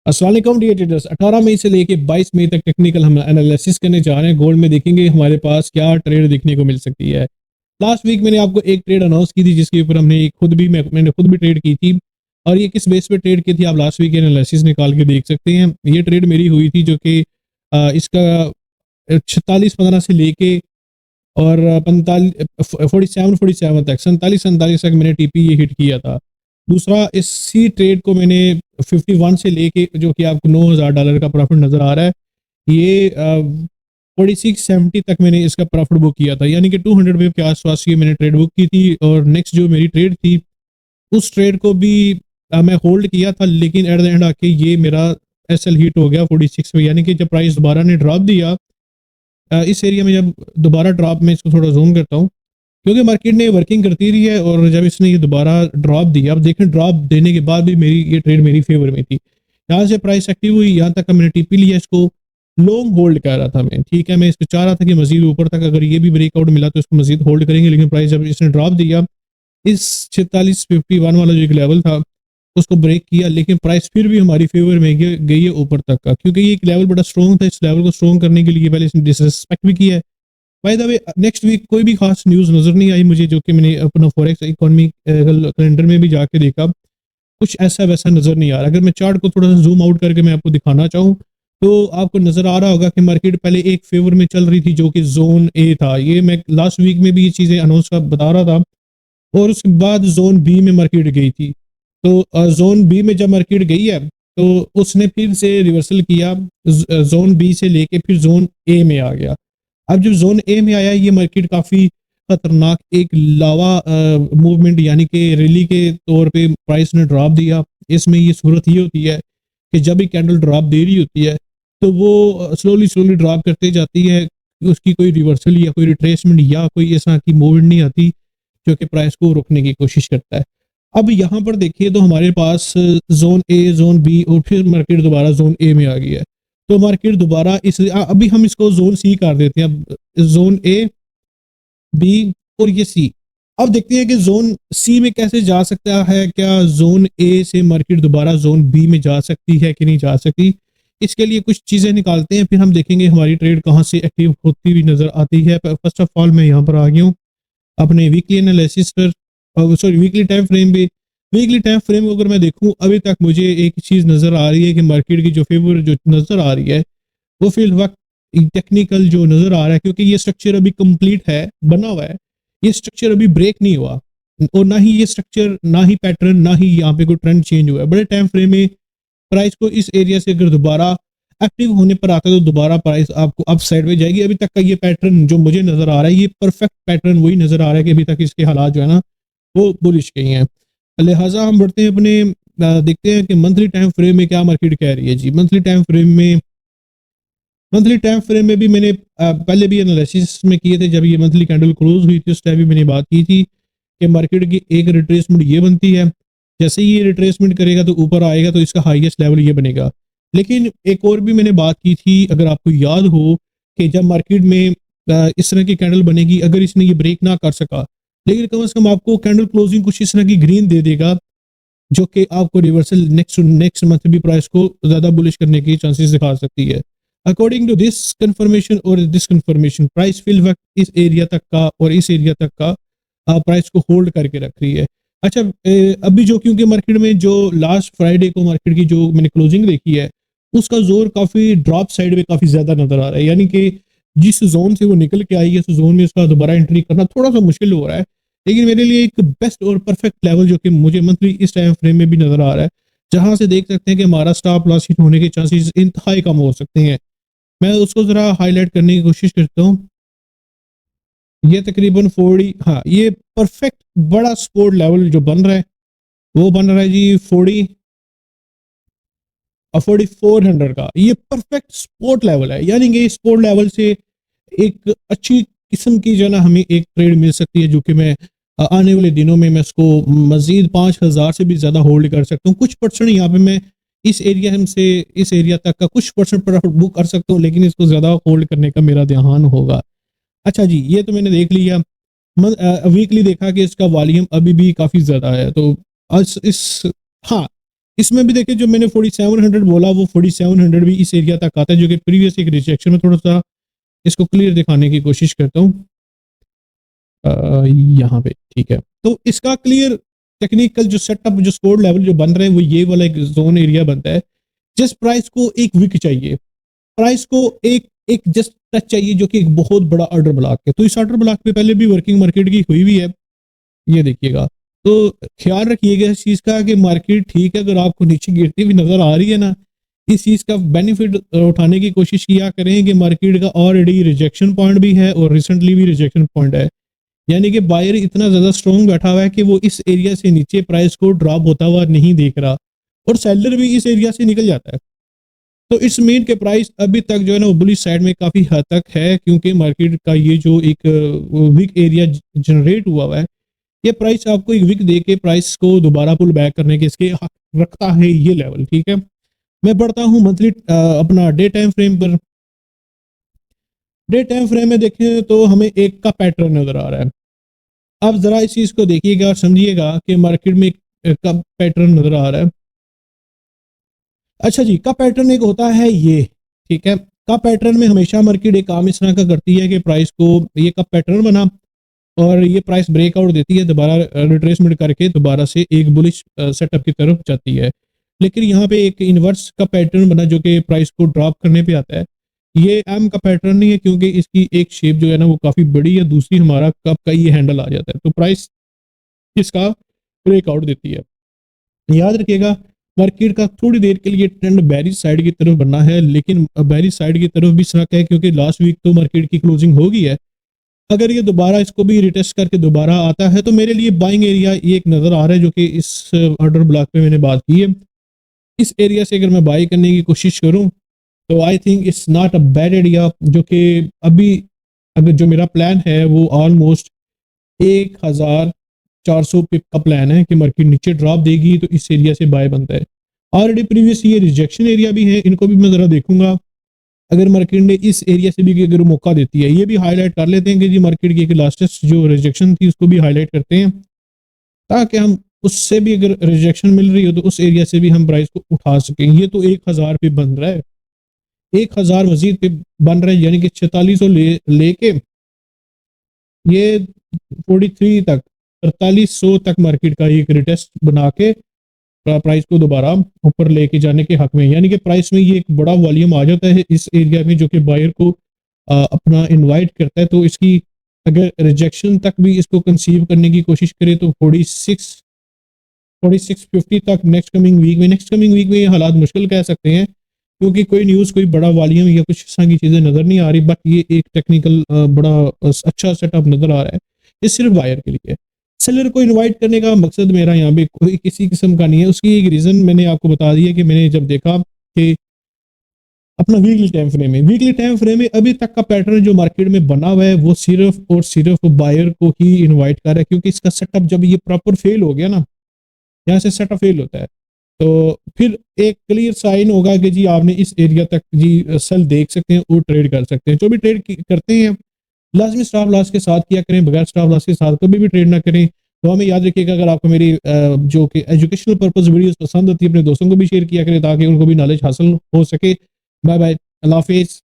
अस्सलाम वालेकुम dear traders. 18 मई से लेके 22 मई तक टेक्निकल हम एनालिसिस करने जा रहे हैं। गोल्ड में देखेंगे हमारे पास क्या ट्रेड देखने को मिल सकती है। लास्ट वीक मैंने आपको एक ट्रेड अनाउंस की थी जिसके ऊपर मैंने खुद भी ट्रेड की थी, और ये किस बेस पे ट्रेड की थी आप लास्ट वीक एनालिसिस निकाल के देख सकते हैं। ये ट्रेड मेरी हुई थी जो कि इसका 46-15 से लेके और 47 तक 47 तक मैंने टीपी ये हिट किया था। दूसरा, इसी ट्रेड को मैंने 51 से लेके जो कि आपको $9,000 का प्रॉफिट नजर आ रहा है, ये 4670 तक मैंने इसका प्रॉफिट बुक किया था, यानी कि 200 वेव के आसपास ये मैंने ट्रेड बुक की थी। और नेक्स्ट जो मेरी ट्रेड थी उस ट्रेड को भी मैं होल्ड किया था, लेकिन एट द एंड आके ये मेरा एसएल हिट हो गया 46 में, यानी कि जब प्राइस दोबारा ने ड्रॉप दिया इस एरिया में, जब दोबारा ड्रॉप में इसको थोड़ा जूम करता हूँ क्योंकि मार्केट ने वर्किंग करती रही है, और जब इसने ये दोबारा ड्रॉप दिया, अब देखें ड्रॉप देने के बाद भी ये ट्रेड मेरी फेवर में थी। यहाँ से प्राइस एक्टिव हुई, यहाँ तक मैंने टीपी लिया, इसको लॉन्ग होल्ड कर रहा था मैं, ठीक है। मैं इसको चाह रहा था कि मजीद ऊपर तक अगर ये भी ब्रेकआउट मिला तो इसको मजीद होल्ड करेंगे, लेकिन प्राइस जब इसने ड्रॉप दिया, इस 4651 वाला जो एक लेवल था उसको ब्रेक किया, लेकिन प्राइस फिर भी हमारी फेवर में गई है ऊपर तक का, क्योंकि ये एक लेवल बड़ा स्ट्रॉन्ग था। इस लेवल को स्ट्रॉन्ग करने के लिए पहले इसने डिसरेस्पेक्ट भी किया है। By the way, next week कोई भी खास न्यूज़ नज़र नहीं आई मुझे, जो कि मैंने अपना फॉरेक्स इकोनॉमी कैलेंडर में भी जाके देखा, कुछ ऐसा वैसा नज़र नहीं आ रहा। अगर मैं चार्ट को थोड़ा सा जूम आउट करके मैं आपको दिखाना चाहूँ तो आपको नज़र आ रहा होगा कि मार्केट पहले एक फेवर में चल रही थी जो कि जोन ए था। ये मैं लास्ट वीक में भी ये चीज़ें अनाउंस का बता रहा था, और उसके बाद जोन बी में मार्केट गई थी। तो जोन बी में जब मार्केट गई है तो उसने फिर से रिवर्सल किया, जोन बी से लेके फिर जोन ए में आ गया। अब जब जोन ए में आया, ये मार्केट काफ़ी खतरनाक एक लावा मूवमेंट यानी कि रैली के तौर पे प्राइस ने ड्रॉप दिया। इसमें ये सूरत ये होती है कि जब भी कैंडल ड्रॉप दे रही होती है तो वो स्लोली स्लोली ड्रॉप करते जाती है, उसकी कोई रिवर्सल या कोई रिट्रेसमेंट या कोई इस तरह की मूवमेंट नहीं आती जो कि प्राइस को रोकने की कोशिश करता है। अब यहाँ पर देखिए तो हमारे पास जोन ए, जोन बी और फिर मार्केट दोबारा जोन ए में आ गई है। तो मार्केट दोबारा अभी हम इसको जोन सी कर देते हैं। अब जोन ए, बी और ये सी। अब देखते हैं कि जोन सी में कैसे जा सकता है, क्या जोन ए से मार्केट दोबारा जोन बी में जा सकती है कि नहीं जा सकती। इसके लिए कुछ चीज़ें निकालते हैं, फिर हम देखेंगे हमारी ट्रेड कहाँ से एक्टिव होती हुई नजर आती है। फर्स्ट ऑफ ऑल मैं यहाँ पर आ गया हूँ अपने वीकली एनालिसिस पर, सॉरी वीकली टाइम फ्रेम पे। वीकली टाइम फ्रेम को अगर मैं देखूं, अभी तक मुझे एक चीज़ नज़र आ रही है कि मार्केट की जो फेवर जो नज़र आ रही है वो फिल वक्त टेक्निकल जो नज़र आ रहा है, क्योंकि ये स्ट्रक्चर अभी कंप्लीट है, बना हुआ है, ये स्ट्रक्चर अभी ब्रेक नहीं हुआ, और ना ही ये स्ट्रक्चर, ना ही पैटर्न, ना ही यहाँ पे कोई ट्रेंड चेंज हुआ है। बड़े टाइम फ्रेम में प्राइस को इस एरिया से अगर दोबारा एक्टिव होने पर आता है तो दोबारा प्राइस आपको अप साइड में जाएगी। अभी तक का ये पैटर्न जो मुझे नज़र आ रहा है, ये परफेक्ट पैटर्न वही नज़र आ रहा है कि अभी तक इसके हालात जो है ना वो बुलिश गई हैं। लिहाजा हम बढ़ते हैं अपने देखते हैं कि मंथली टाइम फ्रेम में क्या मार्केट कह रही है। जी, मंथली टाइम फ्रेम में भी मैंने पहले भी एनालिसिस में किए थे, जब ये मंथली कैंडल क्लोज हुई थी उस टाइम भी मैंने बात की थी कि मार्केट की एक रिट्रेसमेंट ये बनती है, जैसे ही ये रिट्रेसमेंट करेगा तो ऊपर आएगा तो इसका हाईएस्ट लेवल ये बनेगा। लेकिन एक और भी मैंने बात की थी, अगर आपको याद हो, कि जब मार्केट में इस तरह की कैंडल बनेगी, अगर इसने ये ब्रेक ना कर सका, लेकिन कम से कम आपको कैंडल क्लोजिंग कुछ इस तरह की ग्रीन दे देगा जो कि आपको रिवर्सल नेक्स्ट मंथ भी प्राइस को ज़्यादा बुलिश करने की चांसेस दिखा सकती है। अकॉर्डिंग टू दिस कंफर्मेशन और दिस कंफर्मेशन, प्राइस फिल वक्त इस एरिया तक का और इस एरिया तक का प्राइस को होल्ड करके रख रही है। अच्छा, अभी जो क्योंकि मार्केट में जो लास्ट फ्राइडे को मार्केट की जो मैंने क्लोजिंग देखी है उसका जोर काफ़ी ड्रॉप साइड में काफ़ी ज़्यादा नज़र आ रहा है, यानी कि जिस जोन से वो निकल के आई है उस जोन में उसका दोबारा एंट्री करना थोड़ा सा मुश्किल हो रहा है। लेकिन मेरे लिए एक बेस्ट और परफेक्ट लेवल जो कि मुझे मंथली इस टाइम फ्रेम में भी नज़र आ रहा है, जहां से देख सकते हैं कि हमारा स्टॉप लॉस हिट होने के चांसेस इंतहाई कम हो सकते हैं। मैं उसको ज़रा हाईलाइट करने की कोशिश करता हूँ। ये तकरीबन 40, हाँ, ये परफेक्ट बड़ा सपोर्ट लेवल जो बन रहा है वो बन रहा है जी 4400 का। ये परफेक्ट सपोर्ट लेवल है, यानी कि सपोर्ट लेवल से एक अच्छी किस्म की जो है ना हमें एक ट्रेड मिल सकती है, जो कि मैं आने वाले दिनों में मैं इसको मजीद 5000 से भी ज़्यादा होल्ड कर सकता हूँ। कुछ परसेंट यहाँ पे मैं इस एरिया से इस एरिया तक का कुछ परसेंट प्रॉफिट बुक कर सकता हूँ, लेकिन इसको ज़्यादा होल्ड करने का मेरा ध्यान होगा। अच्छा जी, ये तो मैंने देख लिया। वीकली देखा कि इसका वॉल्यूम अभी भी काफ़ी ज़्यादा है, तो आज इस, हाँ, इसमें भी देखिए जो मैंने 4700 बोला वो 4700 भी इस एरिया तक आता है, जो कि प्रीवियस एक रिजेक्शन में थोड़ा सा इसको क्लियर दिखाने की कोशिश करता हूँ यहाँ पे, ठीक है। तो इसका क्लियर टेक्निकल जो सेटअप जो सपोर्ट लेवल जो बन रहे हैं वो ये वाला एक जोन एरिया बनता है। जिस प्राइस को एक विक चाहिए, प्राइस को एक एक जस्ट टच चाहिए जो कि एक बहुत बड़ा ऑर्डर ब्लॉक है। तो इस ऑर्डर ब्लॉक पे पहले भी वर्किंग मार्केट की हुई है, ये देखिएगा। तो ख्याल रखिएगा इस चीज का कि मार्केट ठीक है, अगर आपको नीचे गिरती हुई नजर आ रही है ना, इस चीज का बेनिफिट उठाने की कोशिश किया करें कि मार्केट का ऑलरेडी रिजेक्शन पॉइंट भी है और रिसेंटली भी रिजेक्शन पॉइंट है, यानी कि बायर इतना ज्यादा स्ट्रॉन्ग बैठा हुआ है कि वो इस एरिया से नीचे प्राइस को ड्रॉप होता हुआ नहीं देख रहा, और सेलर भी इस एरिया से निकल जाता है। तो इट्स मीन के प्राइस अभी तक जो है ना बुलिश साइड में काफी हद तक है, क्योंकि मार्केट का ये जो एक वीक एरिया जनरेट हुआ है, ये प्राइस आपको एक वीक दे के प्राइस को दोबारा पुल बैक करने के इसके हक रखता है ये लेवल, ठीक है। मैं बढ़ता हूँ मंथली अपना डे टाइम फ्रेम पर। डे टाइम फ्रेम में देखें तो हमें एक का पैटर्न नजर आ रहा है। अब जरा इस चीज को देखिएगा और समझिएगा कि मार्केट में कब पैटर्न नजर आ रहा है। अच्छा जी, का पैटर्न एक होता है ये, ठीक है। का पैटर्न में हमेशा मार्केट एक काम इस तरह का करती है कि प्राइस को ये का पैटर्न बना और ये प्राइस ब्रेकआउट देती है, दोबारा रिट्रेसमेंट करके दोबारा से एक बुलिश सेटअप की तरफ जाती है। लेकिन यहाँ पे एक इन्वर्स का पैटर्न बना जो कि प्राइस को ड्रॉप करने पे आता है। ये एम का पैटर्न नहीं है, क्योंकि इसकी एक शेप जो है ना वो काफी बड़ी है, दूसरी हमारा कप का ये हैंडल आ जाता है, तो प्राइस इसका ब्रेकआउट देती है। याद रखिएगा मार्केट का थोड़ी देर के लिए ट्रेंड बेरिश साइड की तरफ बनना है, लेकिन बेरिश साइड की तरफ भी शक है, क्योंकि लास्ट वीक तो मार्केट की क्लोजिंग हो गई है। अगर ये दोबारा इसको भी रिटेस्ट करके दोबारा आता है तो मेरे लिए बाइंग एरिया ये एक नजर आ रहा है, जो कि इस ऑर्डर ब्लॉक पे मैंने बात की है। इस एरिया से अगर मैं बाई करने की कोशिश करूं तो I think it's not a bad area, जो कि अभी अगर जो मेरा प्लान है वो ऑलमोस्ट 1400 पिप का प्लान है कि मार्केट नीचे ड्रॉप देगी तो इस एरिया से बाय बनता है। ऑलरेडी प्रीवियस ये रिजेक्शन एरिया भी है, इनको भी मैं जरा देखूंगा। अगर मार्केट ने इस एरिया से भी अगर मौका देती है, ये भी हाईलाइट कर लेते हैं कि जी मार्केट की एक लास्टेस्ट जो रिजेक्शन थी उसको भी हाईलाइट करते हैं, ताकि हम उससे भी अगर रिजेक्शन मिल रही हो तो उस एरिया से भी हम प्राइस को उठा सकें। ये तो 1000 पे बन रहा है, 1000 मजीद पे बन रहा है, यानी कि 4600 लेके ये 43 तक 4300 तक मार्केट का एक रिटेस्ट बना के प्राइस को दोबारा ऊपर लेके जाने के हक में, यानी कि प्राइस में ये एक बड़ा वॉल्यूम आ जाता है इस एरिया में, जो कि बायर को अपना इनवाइट करता है। तो इसकी अगर रिजेक्शन तक भी इसको कंसीव करने की कोशिश करें तो 4650 तक नेक्स्ट कमिंग वीक में ये हालात मुश्किल कह सकते हैं, क्योंकि कोई न्यूज़ कोई बड़ा वॉल्यूम या कुछ इस तरह की चीज़ें नज़र नहीं आ रही। बट ये एक टेक्निकल बड़ा अच्छा सेटअप नज़र आ रहा है, ये सिर्फ बायर के लिए। सेलर को इनवाइट करने का मकसद मेरा यहाँ पे कोई किसी किस्म का नहीं है, उसकी एक रीज़न मैंने आपको बता दिया कि मैंने जब देखा कि अपना वीकली टाइम फ्रेम में अभी तक का पैटर्न जो मार्केट में बना हुआ है वो सिर्फ और सिर्फ बायर को ही इनवाइट कर रहा है, क्योंकि इसका सेटअप जब ये प्रॉपर फेल हो गया ना, यहाँ से सेटअप फेल होता है, तो फिर एक क्लियर साइन होगा कि जी आपने इस एरिया तक जी सेल देख सकते हैं और ट्रेड कर सकते हैं। जो भी ट्रेड करते हैं लाजमी स्टॉप लॉस के साथ किया करें, बगैर स्टॉप लॉस के साथ कभी भी ट्रेड ना करें। तो हमें याद रखिएगा, अगर आपको मेरी जो कि एजुकेशनल पर्पस वीडियोस पसंद आती है अपने दोस्तों को भी शेयर किया करें, ताकि उनको भी नॉलेज हासिल हो सके। बाय बाय, अल्लाह हाफिज।